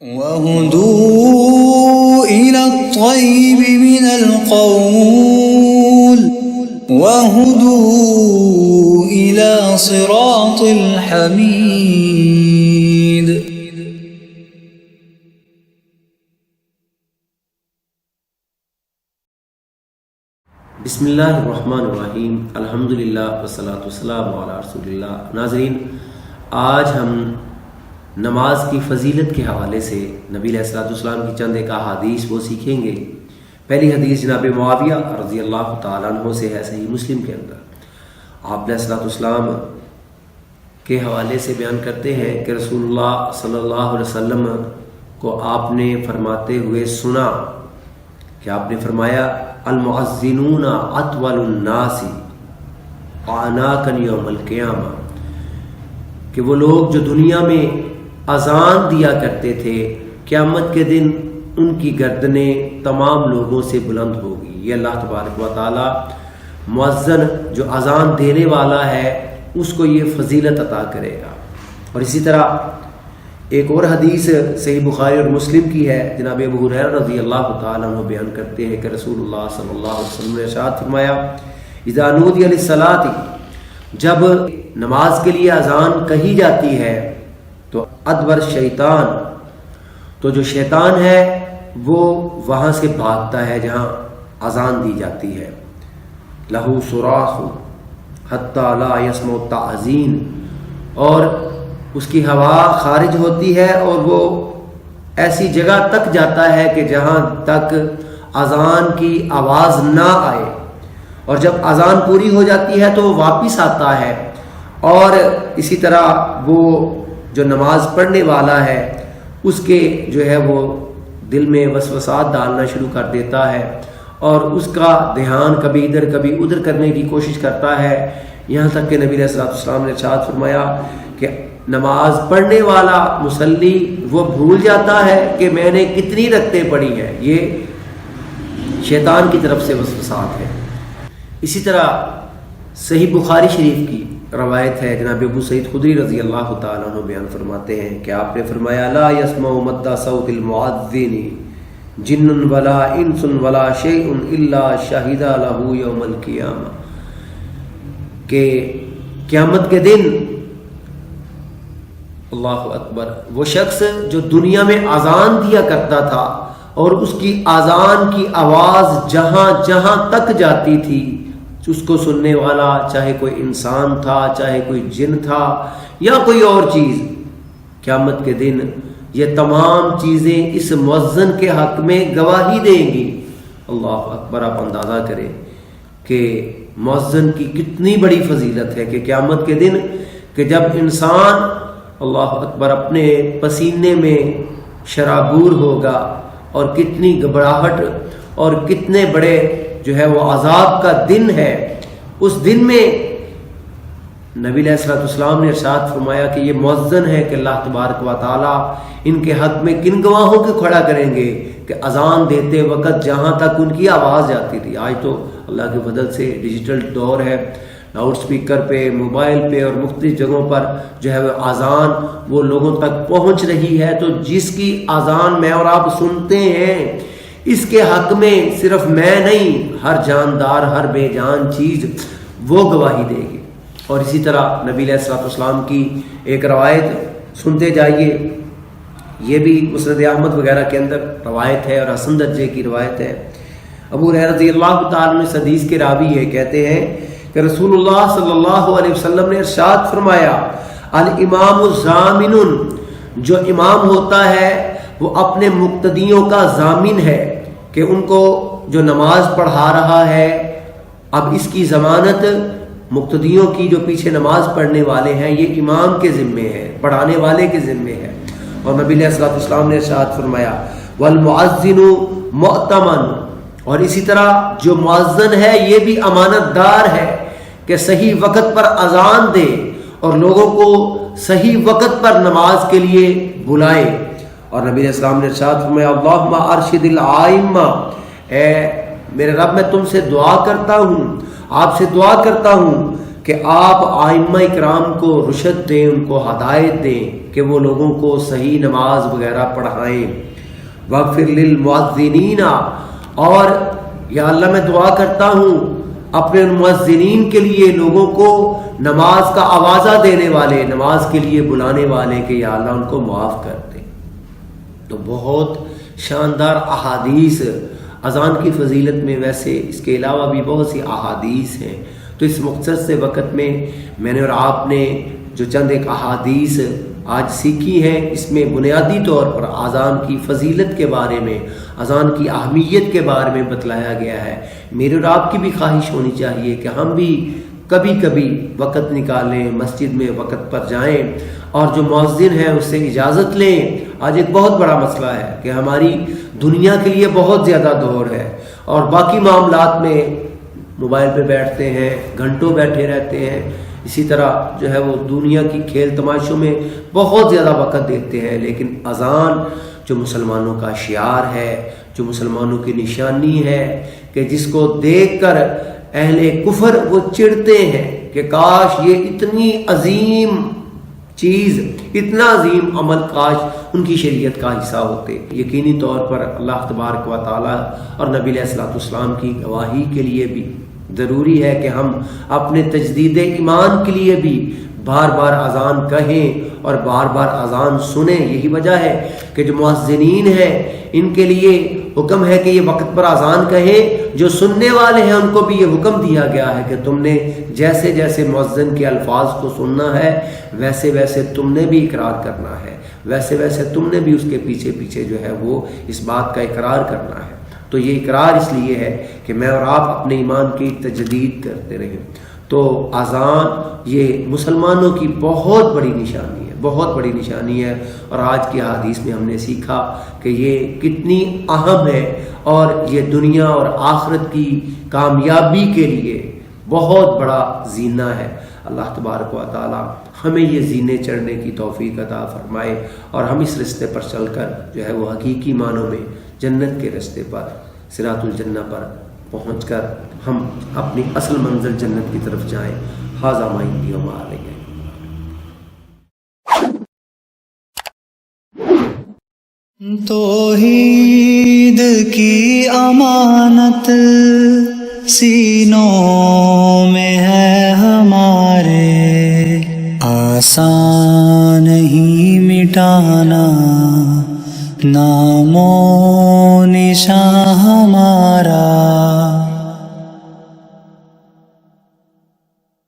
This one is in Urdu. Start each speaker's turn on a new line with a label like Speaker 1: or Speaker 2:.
Speaker 1: وَهُدُوا إِلَى الطَّيِّبِ مِنَ الْقَوْلِ وَهُدُوا إِلَى صِرَاطِ الْحَمِيدِ.
Speaker 2: بسم اللہ الرحمن الرحیم، الحمدللہ والصلاۃ والسلام علی رسول اللہ. ناظرین، آج ہم نماز کی فضیلت کے حوالے سے نبی علیہ الصلوۃ والسلام کی چند ایک احادیث وہ سیکھیں گے. پہلی حدیث جناب معاویہ رضی اللہ تعالیٰ عنہ سے ہے، صحیح مسلم کے اندر. آپ علیہ الصلوۃ والسلام کے حوالے سے بیان کرتے ہیں کہ رسول اللہ صلی اللہ علیہ وسلم کو آپ نے فرماتے ہوئے سنا کہ آپ نے فرمایا المؤذنون اطول الناس اعناقا یوم القیامہ، کہ وہ لوگ جو دنیا میں اذان دیا کرتے تھے قیامت کے دن ان کی گردنیں تمام لوگوں سے بلند ہوگی. یہ اللہ تبارک و تعالی مؤذن جو اذان دینے والا ہے اس کو یہ فضیلت عطا کرے گا. اور اسی طرح ایک اور حدیث صحیح بخاری اور مسلم کی ہے، جناب ابو ہریرہ رضی اللہ تعالیٰ عنہ بیان کرتے ہیں کہ رسول اللہ صلی اللہ علیہ وسلم نے ارشاد فرمایا اذا نودی للصلاۃ، جب نماز کے لیے اذان کہی جاتی ہے تو ادبر شیطان، تو جو شیطان ہے وہ وہاں سے بھاگتا ہے جہاں اذان دی جاتی ہے. لہو صراخ حتی لا یسمع التعظیم، اور اس کی ہوا خارج ہوتی ہے اور وہ ایسی جگہ تک جاتا ہے کہ جہاں تک اذان کی آواز نہ آئے، اور جب اذان پوری ہو جاتی ہے تو وہ واپس آتا ہے. اور اسی طرح وہ جو نماز پڑھنے والا ہے اس کے جو ہے وہ دل میں وسوسات ڈالنا شروع کر دیتا ہے اور اس کا دھیان کبھی ادھر کبھی ادھر کرنے کی کوشش کرتا ہے، یہاں تک کہ نبی علیہ الصلوۃ والسلام نے ارشاد فرمایا کہ نماز پڑھنے والا مصلی وہ بھول جاتا ہے کہ میں نے کتنی رکعتیں پڑھی ہیں. یہ شیطان کی طرف سے وسوسات ہے. اسی طرح صحیح بخاری شریف کی روایت ہے، جناب ابو سعید خدری رضی اللہ تعالیٰ عنہ بیان فرماتے ہیں کہ آپ نے فرمایا لا يسمع مد صوت المؤذن جن ولا انس ولا شیء الا شہد له یوم القیامہ، کہ قیامت کے دن اللہ اکبر وہ شخص جو دنیا میں اذان دیا کرتا تھا اور اس کی اذان کی آواز جہاں جہاں تک جاتی تھی اس کو سننے والا چاہے کوئی انسان تھا، چاہے کوئی جن تھا یا کوئی اور چیز، قیامت کے دن یہ تمام چیزیں اس مؤذن کے حق میں گواہی دیں گی. اللہ اکبر. آپ اندازہ کریں کہ مؤذن کی کتنی بڑی فضیلت ہے کہ قیامت کے دن کہ جب انسان اللہ اکبر اپنے پسینے میں شرابور ہوگا اور کتنی گھبراہٹ اور کتنے بڑے جو ہے وہ عذاب کا دن ہے، اس دن میں نبی علیہ الصلوۃ والسلام نے ارشاد فرمایا کہ یہ مؤذن ہے کہ اللہ تبارک و تعالی ان کے حق میں کن گواہوں کو کھڑا کریں گے کہ اذان دیتے وقت جہاں تک ان کی آواز جاتی تھی. آج تو اللہ کے فضل سے ڈیجیٹل دور ہے، لاؤڈ سپیکر پہ، موبائل پہ اور مختلف جگہوں پر جو ہے وہ اذان وہ لوگوں تک پہنچ رہی ہے. تو جس کی اذان میں اور آپ سنتے ہیں اس کے حق میں صرف میں نہیں، ہر جاندار ہر بے جان چیز وہ گواہی دے گی. اور اسی طرح نبی علیہ الصلوۃ والسلام کی ایک روایت سنتے جائیے، یہ بھی مسند احمد وغیرہ کے اندر روایت ہے اور حسن درجے کی روایت ہے. ابو ہریرہ رضی اللہ تعالیٰ عنہ اس حدیث کے راوی ہے، کہتے ہیں کہ رسول اللہ صلی اللہ علیہ وسلم نے ارشاد فرمایا الامام الضامن، جو امام ہوتا ہے وہ اپنے مقتدیوں کا ضامن ہے کہ ان کو جو نماز پڑھا رہا ہے اب اس کی ضمانت مقتدیوں کی جو پیچھے نماز پڑھنے والے ہیں یہ امام کے ذمے ہے، پڑھانے والے کے ذمے ہے. اور نبی علیہ الصلوۃ والسلام نے ارشاد فرمایا والمؤذن مؤتمن، اور اسی طرح جو مؤذن ہے یہ بھی امانت دار ہے کہ صحیح وقت پر اذان دے اور لوگوں کو صحیح وقت پر نماز کے لیے بلائے. اور نبی علیہ السلام نے ارشاد فرمایا اللہم ارشد الائمہ، اے میرے رب میں تم سے دعا کرتا ہوں، آپ سے دعا کرتا ہوں کہ آپ ائمہ کرام کو رشد دیں، ان کو ہدایت دیں. کہ وہ لوگوں کو صحیح نماز وغیرہ پڑھائیں. واغفر للمؤذنین، اور یا اللہ میں دعا کرتا ہوں اپنے مؤذنین کے لیے، لوگوں کو نماز کا آوازہ دینے والے، نماز کے لیے بلانے والے، کہ یا اللہ ان کو معاف کر دے. تو بہت شاندار احادیث اذان کی فضیلت میں، ویسے اس کے علاوہ بھی بہت سی احادیث ہیں. تو اس مختصر سے وقت میں نے اور آپ نے جو چند ایک احادیث آج سیکھی ہیں، اس میں بنیادی طور پر اذان کی فضیلت کے بارے میں، اذان کی اہمیت کے بارے میں بتلایا گیا ہے. میرے اور آپ کی بھی خواہش ہونی چاہیے کہ ہم بھی کبھی کبھی وقت نکالیں، مسجد میں وقت پر جائیں اور جو مؤذن ہے اس سے اجازت لیں. آج ایک بہت بڑا مسئلہ ہے کہ ہماری دنیا کے لیے بہت زیادہ دور ہے اور باقی معاملات میں موبائل پہ بیٹھتے ہیں، گھنٹوں بیٹھے رہتے ہیں. اسی طرح جو ہے وہ دنیا کی کھیل تماشوں میں بہت زیادہ وقت دیتے ہیں. لیکن اذان جو مسلمانوں کا شعار ہے، جو مسلمانوں کی نشانی ہے، کہ جس کو دیکھ کر اہل کفر وہ چڑھتے ہیں کہ کاش یہ اتنی عظیم چیز، اتنا عظیم عمل کاش ان کی شریعت کا حصہ ہوتے. یقینی طور پر اللہ تبارک و تعالی اور نبی علیہ الصلوۃ والسلام کی گواہی کے لیے بھی ضروری ہے کہ ہم اپنے تجدید ایمان کے لیے بھی بار بار اذان کہیں اور بار بار اذان سنیں. یہی وجہ ہے کہ جو مؤذنین ہیں ان کے لیے حکم ہے کہ یہ وقت پر اذان کہیں. جو سننے والے ہیں ان کو بھی یہ حکم دیا گیا ہے کہ تم نے جیسے جیسے مؤذن کے الفاظ کو سننا ہے ویسے ویسے تم نے بھی اقرار کرنا ہے، ویسے ویسے تم نے بھی اس کے پیچھے پیچھے جو ہے وہ اس بات کا اقرار کرنا ہے. تو یہ اقرار اس لیے ہے کہ میں اور آپ اپنے ایمان کی تجدید کرتے رہیں. تو اذان یہ مسلمانوں کی بہت بڑی نشانی ہے، بہت بڑی نشانی ہے. اور آج کی حدیث میں ہم نے سیکھا کہ یہ کتنی اہم ہے اور یہ دنیا اور آخرت کی کامیابی کے لیے بہت بڑا زینہ ہے. اللہ تبارک و تعالی ہمیں یہ زینے چڑھنے کی توفیق عطا فرمائے اور ہم اس رستے پر چل کر جو ہے وہ حقیقی معنوں میں جنت کے رستے پر، صراط الجنہ پر پہنچ کر ہم اپنی اصل منزل جنت کی طرف جائیں. ھذا ما عندی وما علیہ.
Speaker 1: توحید کی امانت سینوں میں ہے ہمارے، آسان نہیں مٹانا نام و نشان ہمارا.